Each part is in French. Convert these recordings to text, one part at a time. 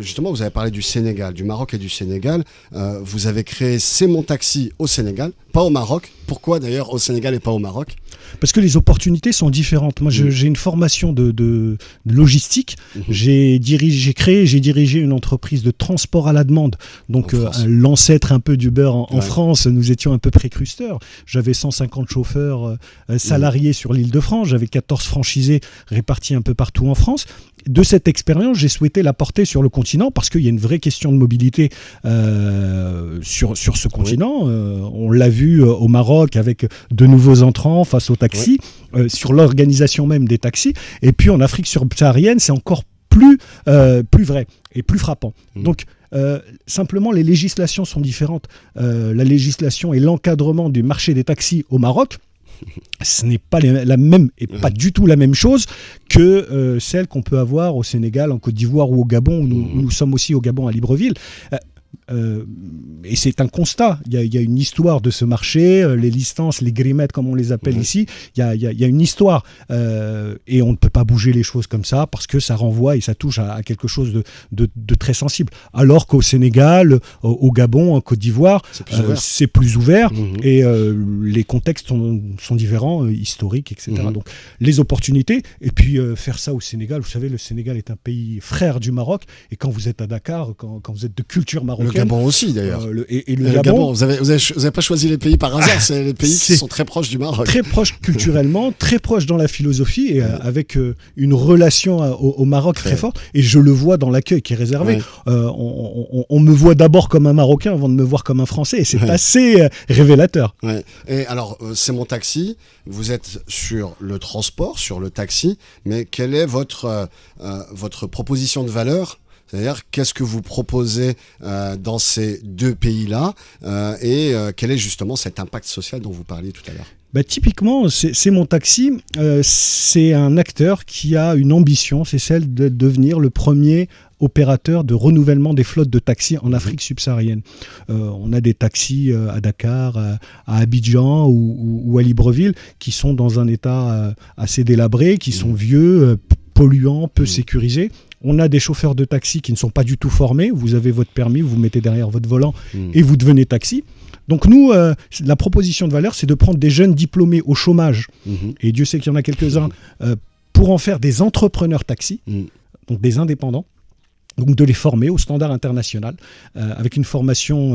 justement, vous avez parlé du Sénégal, du Maroc et du Sénégal. Vous avez créé C'est mon taxi au Sénégal, pas au Maroc. Pourquoi d'ailleurs au Sénégal et pas au Maroc ? Parce que les opportunités sont différentes. Moi, j'ai une formation de logistique. J'ai dirigé une entreprise de transport à la demande. Donc, l'ancêtre un peu d'Uber en France, nous étions un peu précurseurs. J'avais 150 chauffeurs salariés sur l'Île-de-France. J'avais 14 franchisés répartis un peu partout en France. De cette expérience, j'ai souhaité la porter sur le continent parce qu'il y a une vraie question de mobilité sur ce continent. On l'a vu au Maroc avec de nouveaux entrants face aux taxis, sur l'organisation même des taxis. Et puis en Afrique subsaharienne, c'est encore plus vrai et plus frappant. Donc, simplement, les législations sont différentes. La législation et l'encadrement du marché des taxis au Maroc, ce n'est pas la même et pas du tout la même chose que celle qu'on peut avoir au Sénégal, en Côte d'Ivoire ou au Gabon, où nous sommes aussi au Gabon à Libreville. Et c'est un constat. Il y a une histoire de ce marché, les licences, les grimettes comme on les appelle ici, il y a une histoire. Et on ne peut pas bouger les choses comme ça parce que ça renvoie et ça touche à quelque chose de très sensible. Alors qu'au Sénégal, au Gabon, en Côte d'Ivoire, c'est plus ouvert et les contextes sont différents, historiques, etc. Donc les opportunités, et puis faire ça au Sénégal, vous savez, le Sénégal est un pays frère du Maroc, et quand vous êtes à Dakar, quand vous êtes de culture marocaine, le Gabon aussi d'ailleurs. Le Gabon, vous avez pas choisi les pays par hasard, c'est les pays qui sont très proches du Maroc. Très proches culturellement, très proches dans la philosophie, et avec une relation au Maroc très forte. Et je le vois dans l'accueil qui est réservé. On me voit d'abord comme un Marocain avant de me voir comme un Français, et c'est assez révélateur. Et alors, c'est mon taxi, vous êtes sur le transport, sur le taxi, mais quelle est votre proposition de valeur ? C'est-à-dire, qu'est-ce que vous proposez dans ces deux pays-là et quel est justement cet impact social dont vous parliez tout à l'heure ? Typiquement, c'est mon taxi. C'est un acteur qui a une ambition, c'est celle de devenir le premier opérateur de renouvellement des flottes de taxis en Afrique subsaharienne. On a des taxis à Dakar, à Abidjan ou à Libreville qui sont dans un état assez délabré, qui sont vieux, polluants, peu sécurisés. On a des chauffeurs de taxi qui ne sont pas du tout formés. Vous avez votre permis, vous vous mettez derrière votre volant et vous devenez taxi. Donc nous, la proposition de valeur, c'est de prendre des jeunes diplômés au chômage, et Dieu sait qu'il y en a quelques-uns, pour en faire des entrepreneurs taxis, donc des indépendants, donc de les former au standard international, avec une formation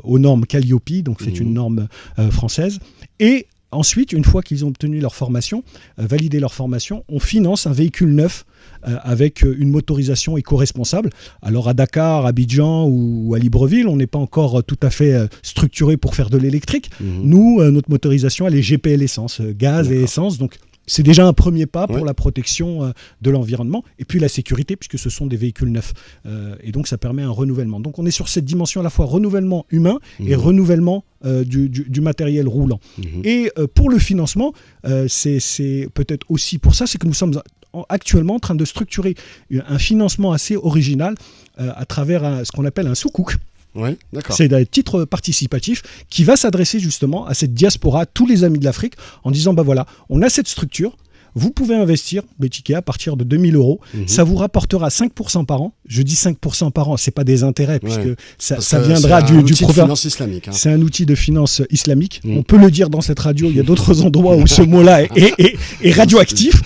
aux normes Calliope, donc c'est une norme française, et ensuite, une fois qu'ils ont obtenu leur formation, validé leur formation, on finance un véhicule neuf avec une motorisation éco-responsable. Alors à Dakar, à Abidjan ou à Libreville, on n'est pas encore tout à fait structuré pour faire de l'électrique. Nous, notre motorisation, elle est GPL essence, gaz et essence. Donc c'est déjà un premier pas pour la protection de l'environnement et puis la sécurité, puisque ce sont des véhicules neufs. Et donc ça permet un renouvellement. Donc on est sur cette dimension à la fois renouvellement humain et renouvellement du matériel roulant. Et pour le financement, c'est peut-être aussi pour ça, c'est que nous sommes actuellement en train de structurer un financement assez original à travers ce qu'on appelle un soukouk. C'est un titre participatif qui va s'adresser justement à cette diaspora, à tous les amis de l'Afrique, en disant voilà, on a cette structure, vous pouvez investir, les tickets à partir de 2 000 €, ça vous rapportera 5% par an. Je dis 5% par an, c'est pas des intérêts, puisque ça viendra du proverbe. C'est un outil de finance islamique. On peut le dire dans cette radio, il y a d'autres endroits où ce mot-là est radioactif.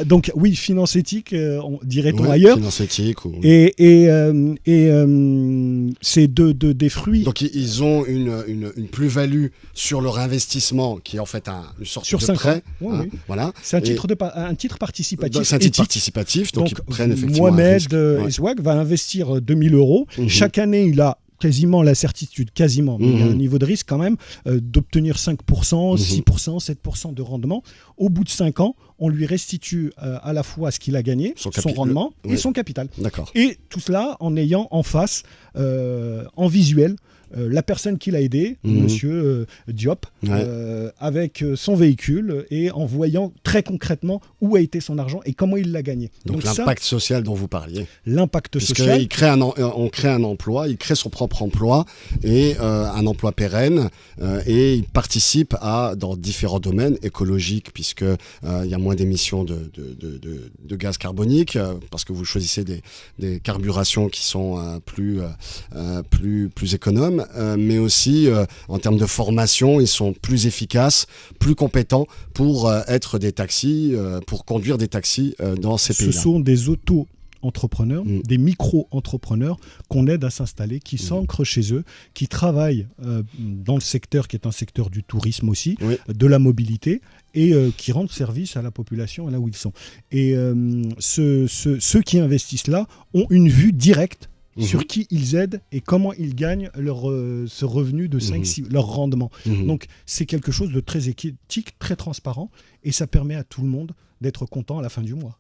Donc oui, finance éthique, dirait-on ailleurs. Finance éthique. Et c'est des fruits. Donc ils ont une plus-value sur leur investissement qui est en fait une sorte de prêt. Voilà. C'est un titre participatif. C'est un titre participatif, donc ils prennent effectivement Mohamed Eswag va investir 2 000 €. Chaque année, il a quasiment la certitude, mais il y a un niveau de risque quand même, d'obtenir 5%, 6%, 7% de rendement. Au bout de 5 ans, on lui restitue à la fois ce qu'il a gagné, son rendement et son capital. Et tout cela en ayant en face, en visuel, la personne qui l'a aidé, monsieur Diop, avec son véhicule et en voyant très concrètement où a été son argent et comment il l'a gagné. Donc l'impact social dont vous parliez. L'impact social. On crée un emploi, il crée son propre emploi et un emploi pérenne et il participe dans différents domaines écologiques puisque il y a moins moins d'émissions de gaz carbonique, parce que vous choisissez des carburations qui sont plus économes, mais aussi en termes de formation, ils sont plus efficaces, plus compétents pour être des taxis, pour conduire des taxis dans ces pays-là. Ce sont des auto-entrepreneurs, des micro-entrepreneurs qu'on aide à s'installer, qui s'ancrent chez eux, qui travaillent dans le secteur qui est un secteur du tourisme aussi, de la mobilité, et qui rendent service à la population là où ils sont. Et ceux qui investissent là ont une vue directe sur qui ils aident et comment ils gagnent ce revenu de 5-6, leur rendement. Donc c'est quelque chose de très éthique, très transparent, et ça permet à tout le monde d'être content à la fin du mois.